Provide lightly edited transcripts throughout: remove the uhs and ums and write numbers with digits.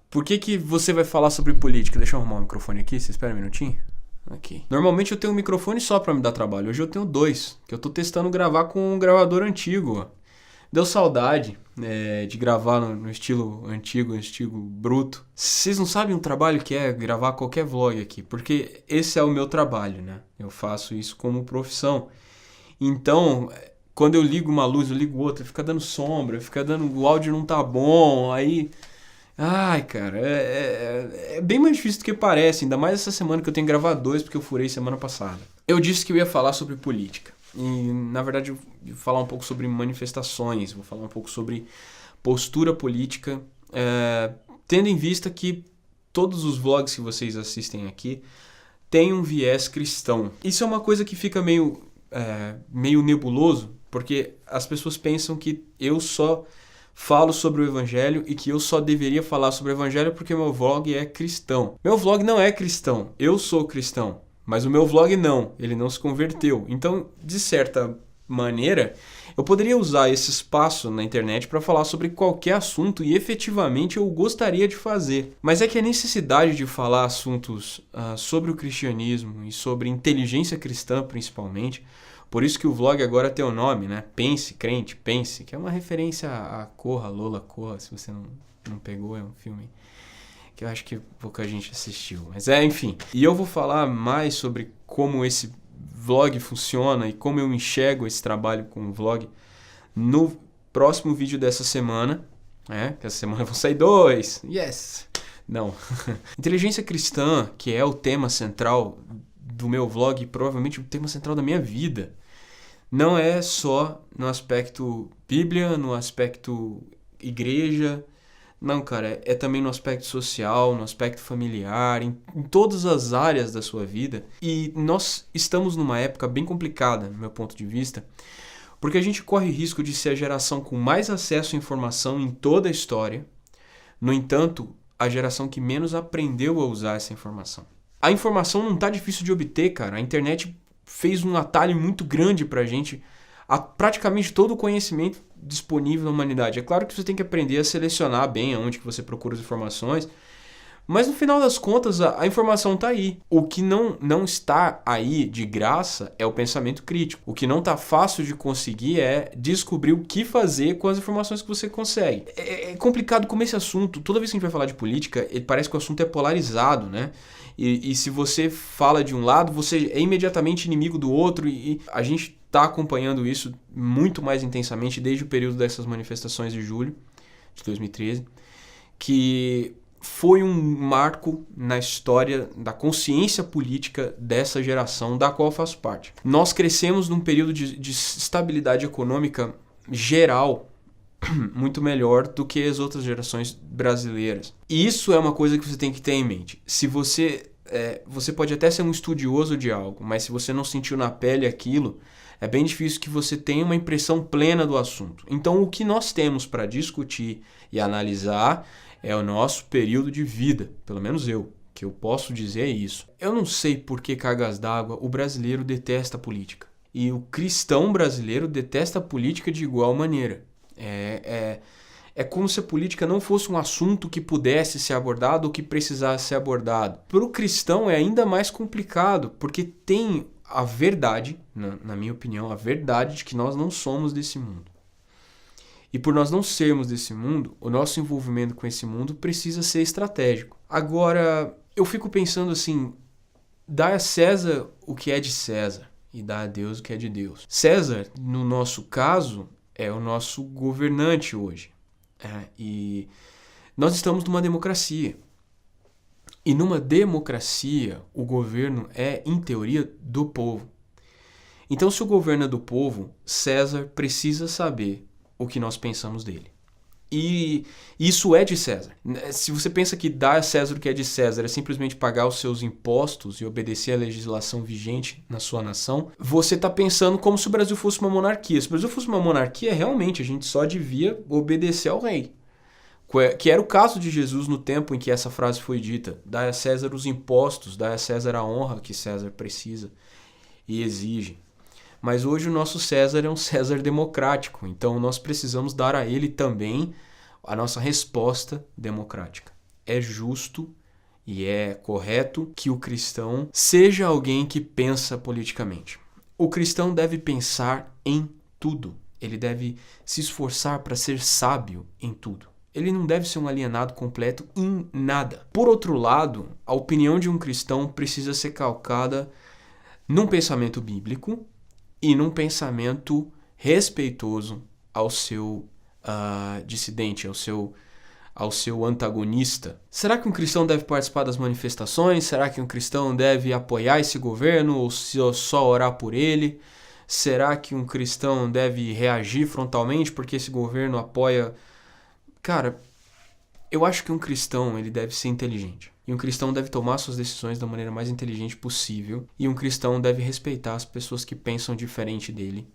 Por que que você vai falar sobre política? Deixa eu arrumar o microfone aqui, você espera um minutinho. Aqui. Normalmente eu tenho um microfone só pra me dar trabalho. Hoje eu tenho dois, que eu tô testando gravar com um gravador antigo, ó. Deu saudade de gravar no estilo antigo, no estilo bruto. Vocês não sabem o trabalho que é gravar qualquer vlog aqui, porque esse é o meu trabalho, né? Eu faço isso como profissão. Então, quando eu ligo uma luz, eu ligo outra, fica dando sombra, fica dando. O áudio não tá bom, aí. Ai, cara, é bem mais difícil do que parece, ainda mais essa semana que eu tenho que gravar dois, porque eu furei semana passada. Eu disse que eu ia falar sobre política. E, na verdade, eu vou falar um pouco sobre manifestações, vou falar um pouco sobre postura política, tendo em vista que todos os vlogs que vocês assistem aqui têm um viés cristão. Isso é uma coisa que fica meio nebuloso, porque as pessoas pensam que eu só falo sobre o evangelho e que eu só deveria falar sobre o evangelho porque meu vlog é cristão. Meu vlog não é cristão, eu sou cristão, mas o meu vlog não, ele não se converteu. Então, de certa maneira, eu poderia usar esse espaço na internet para falar sobre qualquer assunto e efetivamente eu gostaria de fazer. Mas é que a necessidade de falar assuntos sobre o cristianismo e sobre inteligência cristã principalmente, por isso que o vlog agora tem o nome, né? Pense, crente, pense, que é uma referência a Corra, Lola, Corra, se você não pegou, é um filme que eu acho que pouca gente assistiu. Mas enfim. E eu vou falar mais sobre como esse vlog funciona e como eu enxergo esse trabalho com o vlog no próximo vídeo dessa semana. Que essa semana vão sair dois. Yes! Não. Inteligência cristã, que é o tema central do meu vlog e provavelmente o tema central da minha vida, não é só no aspecto Bíblia, no aspecto igreja. Não, cara, é também no aspecto social, no aspecto familiar, em todas as áreas da sua vida. E nós estamos numa época bem complicada, no meu ponto de vista, porque a gente corre risco de ser a geração com mais acesso à informação em toda a história. No entanto, a geração que menos aprendeu a usar essa informação. A informação não tá difícil de obter, cara. A internet fez um atalho muito grande pra gente a praticamente todo o conhecimento disponível na humanidade. É claro que você tem que aprender a selecionar bem aonde que você procura as informações, mas no final das contas a informação está aí. O que não está aí de graça é o pensamento crítico. O que não está fácil de conseguir é descobrir o que fazer com as informações que você consegue. É complicado como esse assunto, toda vez que a gente vai falar de política, parece que o assunto é polarizado, né? E se você fala de um lado, você é imediatamente inimigo do outro e a gente está acompanhando isso muito mais intensamente desde o período dessas manifestações de julho de 2013, que foi um marco na história da consciência política dessa geração da qual eu faço parte. Nós crescemos num período de estabilidade econômica geral muito melhor do que as outras gerações brasileiras. E isso é uma coisa que você tem que ter em mente. Se você pode até ser um estudioso de algo, mas se você não sentiu na pele aquilo, é bem difícil que você tenha uma impressão plena do assunto. Então, o que nós temos para discutir e analisar é o nosso período de vida, pelo menos que eu posso dizer é isso. Eu não sei por que cargas d'água o brasileiro detesta a política. E o cristão brasileiro detesta a política de igual maneira. É como se a política não fosse um assunto que pudesse ser abordado ou que precisasse ser abordado. Para o cristão é ainda mais complicado, porque tem a verdade, na minha opinião, a verdade de que nós não somos desse mundo. E por nós não sermos desse mundo, o nosso envolvimento com esse mundo precisa ser estratégico. Agora, eu fico pensando assim, dá a César o que é de César e dá a Deus o que é de Deus. César, no nosso caso, é o nosso governante hoje. E nós estamos numa democracia. E numa democracia, o governo é, em teoria, do povo. Então, se o governo é do povo, César precisa saber o que nós pensamos dele. E isso é de César. Se você pensa que dar a César o que é de César é simplesmente pagar os seus impostos e obedecer à legislação vigente na sua nação, você está pensando como se o Brasil fosse uma monarquia. Se o Brasil fosse uma monarquia, realmente a gente só devia obedecer ao rei. Que era o caso de Jesus no tempo em que essa frase foi dita. Dá a César os impostos, dá a César a honra que César precisa e exige. Mas hoje o nosso César é um César democrático, então nós precisamos dar a ele também a nossa resposta democrática. É justo e é correto que o cristão seja alguém que pensa politicamente. O cristão deve pensar em tudo. Ele deve se esforçar para ser sábio em tudo. Ele não deve ser um alienado completo em nada. Por outro lado, a opinião de um cristão precisa ser calcada num pensamento bíblico e num pensamento respeitoso ao seu dissidente, ao seu antagonista. Será que um cristão deve participar das manifestações? Será que um cristão deve apoiar esse governo ou só orar por ele? Será que um cristão deve reagir frontalmente porque esse governo apoia... Cara, eu acho que um cristão ele deve ser inteligente. E um cristão deve tomar suas decisões da maneira mais inteligente possível. E um cristão deve respeitar as pessoas que pensam diferente dele,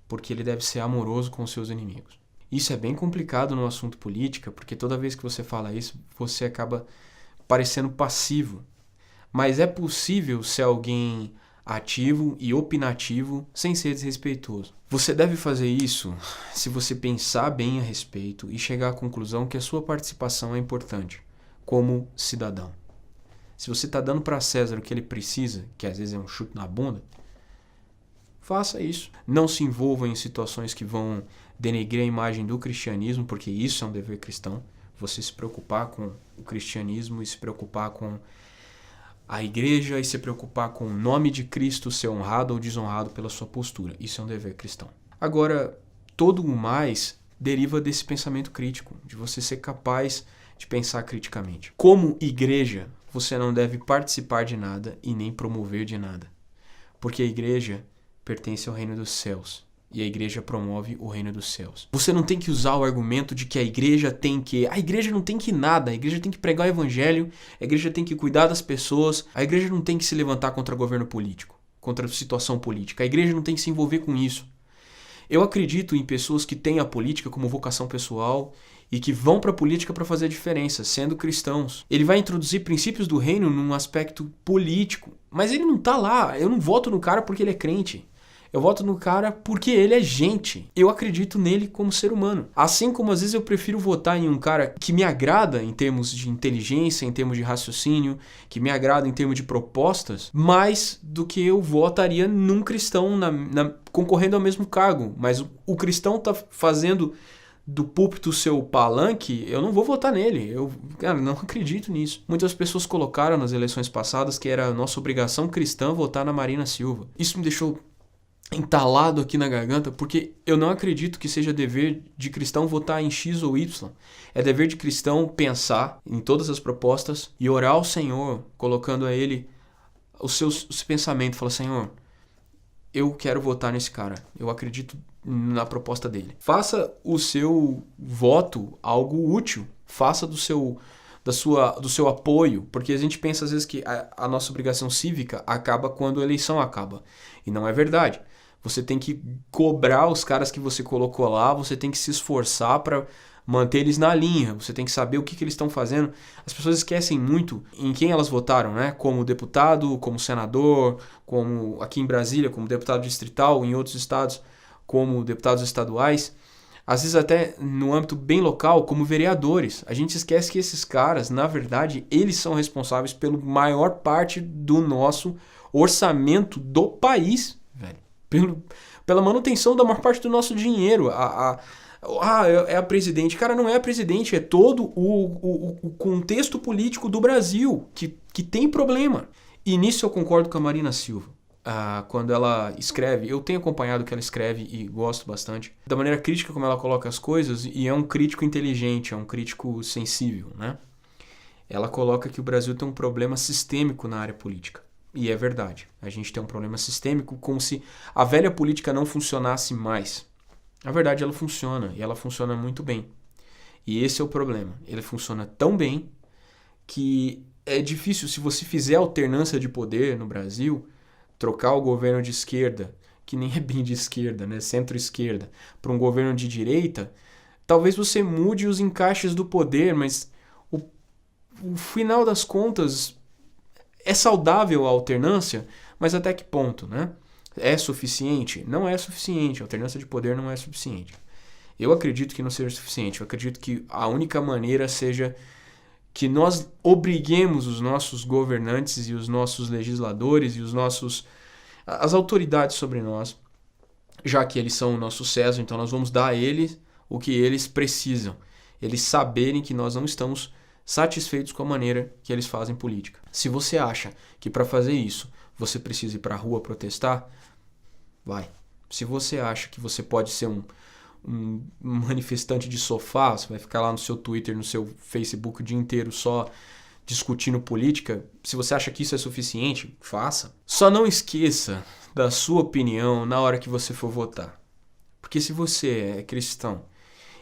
porque ele deve ser amoroso com os seus inimigos. Isso é bem complicado no assunto política, porque toda vez que você fala isso, você acaba parecendo passivo. Mas é possível ser alguém ativo e opinativo sem ser desrespeitoso. Você deve fazer isso se você pensar bem a respeito e chegar à conclusão que a sua participação é importante como cidadão. Se você está dando para César o que ele precisa, que às vezes é um chute na bunda, faça isso. Não se envolva em situações que vão denegrir a imagem do cristianismo, porque isso é um dever cristão. Você se preocupar com o cristianismo e se preocupar com a igreja e se preocupar com o nome de Cristo ser honrado ou desonrado pela sua postura. Isso é um dever cristão. Agora, todo o mais deriva desse pensamento crítico, de você ser capaz de pensar criticamente. Como igreja, você não deve participar de nada e nem promover de nada, porque a igreja pertence ao reino dos céus. E a igreja promove o reino dos céus. Você não tem que usar o argumento de que a igreja tem que... A igreja não tem que nada. A igreja tem que pregar o evangelho. A igreja tem que cuidar das pessoas. A igreja não tem que se levantar contra o governo político, contra a situação política. A igreja não tem que se envolver com isso. Eu acredito em pessoas que têm a política como vocação pessoal e que vão para a política para fazer a diferença, sendo cristãos. Ele vai introduzir princípios do reino num aspecto político. Mas ele não está lá. Eu não voto no cara porque ele é crente. Eu voto no cara porque ele é gente. Eu acredito nele como ser humano. Assim como às vezes eu prefiro votar em um cara que me agrada em termos de inteligência, em termos de raciocínio, que me agrada em termos de propostas, mais do que eu votaria num cristão concorrendo ao mesmo cargo. Mas o cristão está fazendo do púlpito seu palanque, eu não vou votar nele. Eu, cara, não acredito nisso. Muitas pessoas colocaram nas eleições passadas que era nossa obrigação cristã votar na Marina Silva. Isso me deixou entalado aqui na garganta, porque eu não acredito que seja dever de cristão votar em X ou Y. É dever de cristão pensar em todas as propostas e orar ao Senhor, colocando a Ele os seus pensamentos. Fala, Senhor, eu quero votar nesse cara. Eu acredito na proposta dele. Faça o seu voto algo útil. Faça do seu apoio, porque a gente pensa às vezes que a nossa obrigação cívica acaba quando a eleição acaba. E não é verdade. Você tem que cobrar os caras que você colocou lá, você tem que se esforçar para manter eles na linha, você tem que saber o que eles estão fazendo. As pessoas esquecem muito em quem elas votaram, né? Como deputado, como senador, como aqui em Brasília, como deputado distrital, em outros estados, como deputados estaduais. Às vezes até no âmbito bem local, como vereadores. A gente esquece que esses caras, na verdade, eles são responsáveis pela maior parte do nosso orçamento do país, velho. Pela manutenção da maior parte do nosso dinheiro. É a presidente. Cara, não é a presidente, é todo o contexto político do Brasil que tem problema. E nisso eu concordo com a Marina Silva. Quando ela escreve, eu tenho acompanhado o que ela escreve e gosto bastante, da maneira crítica como ela coloca as coisas, e é um crítico inteligente, é um crítico sensível, né? Ela coloca que o Brasil tem um problema sistêmico na área política. E é verdade. A gente tem um problema sistêmico, como se a velha política não funcionasse mais. Na verdade, ela funciona, e ela funciona muito bem. E esse é o problema. Ele funciona tão bem que é difícil, se você fizer alternância de poder no Brasil, trocar o governo de esquerda, que nem é bem de esquerda, né, centro-esquerda, para um governo de direita, talvez você mude os encaixes do poder, mas o final das contas é saudável a alternância, mas até que ponto, né? É suficiente? Não é suficiente. A alternância de poder não é suficiente. Eu acredito que não seja suficiente. Eu acredito que a única maneira seja que nós obriguemos os nossos governantes e os nossos legisladores e as autoridades sobre nós, já que eles são o nosso César, então nós vamos dar a eles o que eles precisam. Eles saberem que nós não estamos satisfeitos com a maneira que eles fazem política. Se você acha que para fazer isso você precisa ir para a rua protestar, vai. Se você acha que você pode ser um manifestante de sofá, você vai ficar lá no seu Twitter, no seu Facebook o dia inteiro só discutindo política, se você acha que isso é suficiente, faça. Só não esqueça da sua opinião na hora que você for votar. Porque se você é cristão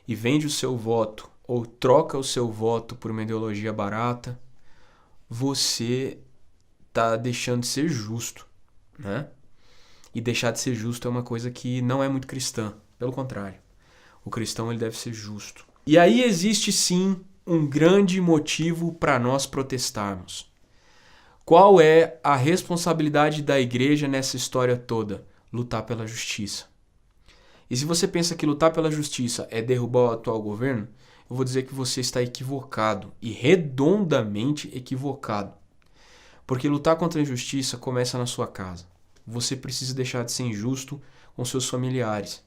e vende o seu voto ou troca o seu voto por uma ideologia barata, você está deixando de ser justo, né? E deixar de ser justo é uma coisa que não é muito cristã. Pelo contrário, o cristão ele deve ser justo. E aí existe sim um grande motivo para nós protestarmos. Qual é a responsabilidade da igreja nessa história toda? Lutar pela justiça. E se você pensa que lutar pela justiça é derrubar o atual governo, eu vou dizer que você está equivocado e redondamente equivocado. Porque lutar contra a injustiça começa na sua casa. Você precisa deixar de ser injusto com seus familiares.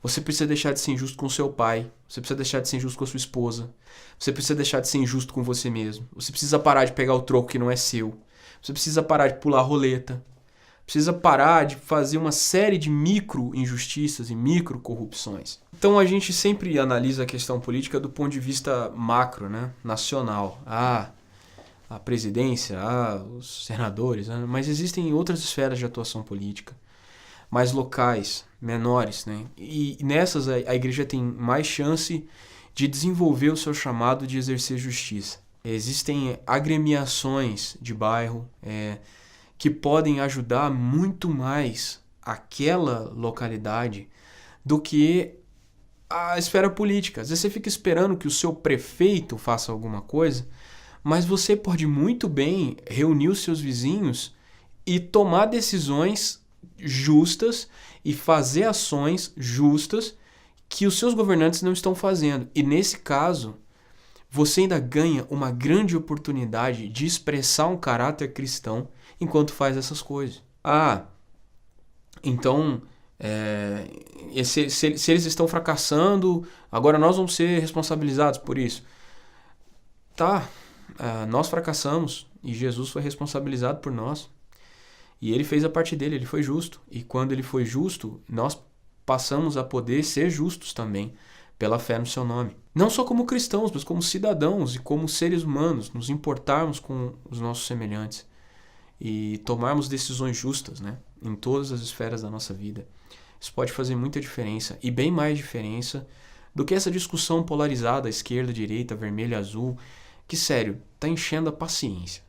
Você precisa deixar de ser injusto com seu pai. Você precisa deixar de ser injusto com a sua esposa. Você precisa deixar de ser injusto com você mesmo. Você precisa parar de pegar o troco que não é seu. Você precisa parar de pular roleta. Precisa parar de fazer uma série de micro injustiças e micro corrupções. Então a gente sempre analisa a questão política do ponto de vista macro, né? Nacional. A presidência, os senadores, né? Mas existem outras esferas de atuação política, mais locais, menores, né? E nessas a igreja tem mais chance de desenvolver o seu chamado de exercer justiça. Existem agremiações de bairro que podem ajudar muito mais aquela localidade do que a esfera política. Às vezes você fica esperando que o seu prefeito faça alguma coisa, mas você pode muito bem reunir os seus vizinhos e tomar decisões justas e fazer ações justas que os seus governantes não estão fazendo. E nesse caso, você ainda ganha uma grande oportunidade de expressar um caráter cristão enquanto faz essas coisas. Então, se eles estão fracassando, agora nós vamos ser responsabilizados por isso. Tá, nós fracassamos e Jesus foi responsabilizado por nós. E ele fez a parte dele, ele foi justo. E quando ele foi justo, nós passamos a poder ser justos também, pela fé no seu nome. Não só como cristãos, mas como cidadãos e como seres humanos, nos importarmos com os nossos semelhantes e tomarmos decisões justas, né, em todas as esferas da nossa vida. Isso pode fazer muita diferença, e bem mais diferença do que essa discussão polarizada, esquerda, direita, vermelho, azul, que, sério, está enchendo a paciência.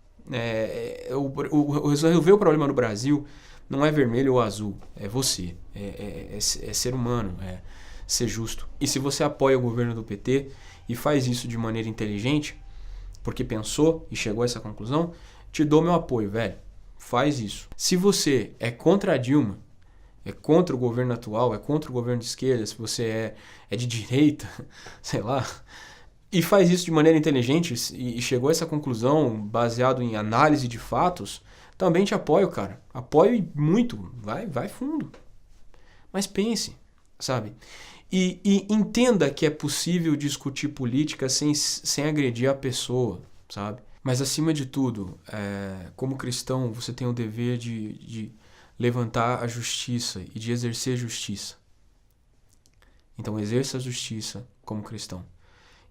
Resolver o problema no Brasil não é vermelho ou azul, é você, é ser humano, é ser justo. E se você apoia o governo do PT e faz isso de maneira inteligente, porque pensou e chegou a essa conclusão, te dou meu apoio, velho. Faz isso. Se você é contra a Dilma, é contra o governo atual, é contra o governo de esquerda, se você é de direita, sei lá, e faz isso de maneira inteligente e chegou a essa conclusão baseado em análise de fatos, também te apoio, cara. Apoio muito. Vai fundo. Mas pense, sabe? E entenda que é possível discutir política sem agredir a pessoa, sabe? Mas, acima de tudo, como cristão, você tem o dever de levantar a justiça e de exercer justiça. Então, exerça a justiça como cristão.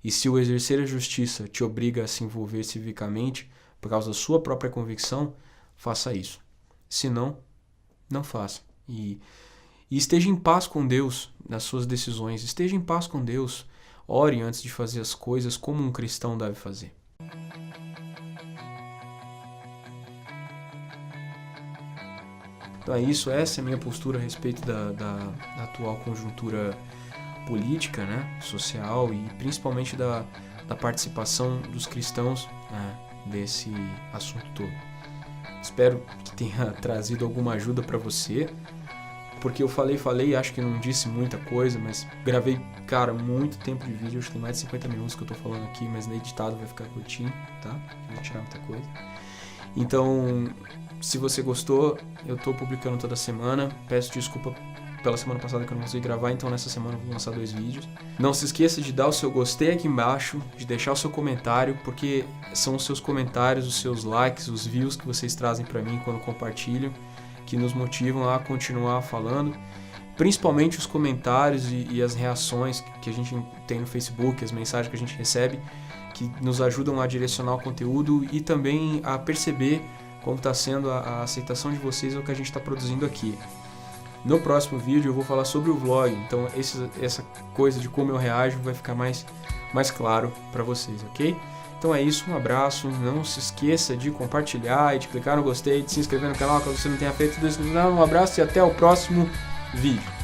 E se o exercer a justiça te obriga a se envolver civicamente por causa da sua própria convicção, faça isso. Se não, não faça. E esteja em paz com Deus nas suas decisões. Esteja em paz com Deus. Ore antes de fazer as coisas como um cristão deve fazer. Então é isso. Essa é a minha postura a respeito da atual conjuntura política, né, social e principalmente da participação dos cristãos, né, desse assunto todo. Espero que tenha trazido alguma ajuda para você porque eu falei, acho que não disse muita coisa, mas gravei, cara, muito tempo de vídeo, acho que tem mais de 50 minutos que eu tô falando aqui, mas no editado vai ficar curtinho, tá? Eu vou tirar muita coisa. Então, se você gostou, eu tô publicando toda semana, peço desculpa pela semana passada que eu não consegui gravar, então nessa semana eu vou lançar 2 vídeos. Não se esqueça de dar o seu gostei aqui embaixo, de deixar o seu comentário, porque são os seus comentários, os seus likes, os views que vocês trazem pra mim quando compartilham, que nos motivam a continuar falando. Principalmente os comentários e as reações que a gente tem no Facebook, as mensagens que a gente recebe, que nos ajudam a direcionar o conteúdo e também a perceber como está sendo a aceitação de vocês ao que a gente está produzindo aqui. No próximo vídeo eu vou falar sobre o vlog, então essa coisa de como eu reajo vai ficar mais claro para vocês, ok? Então é isso, um abraço, não se esqueça de compartilhar e de clicar no gostei, de se inscrever no canal caso você não tenha feito isso. Um abraço e até o próximo vídeo.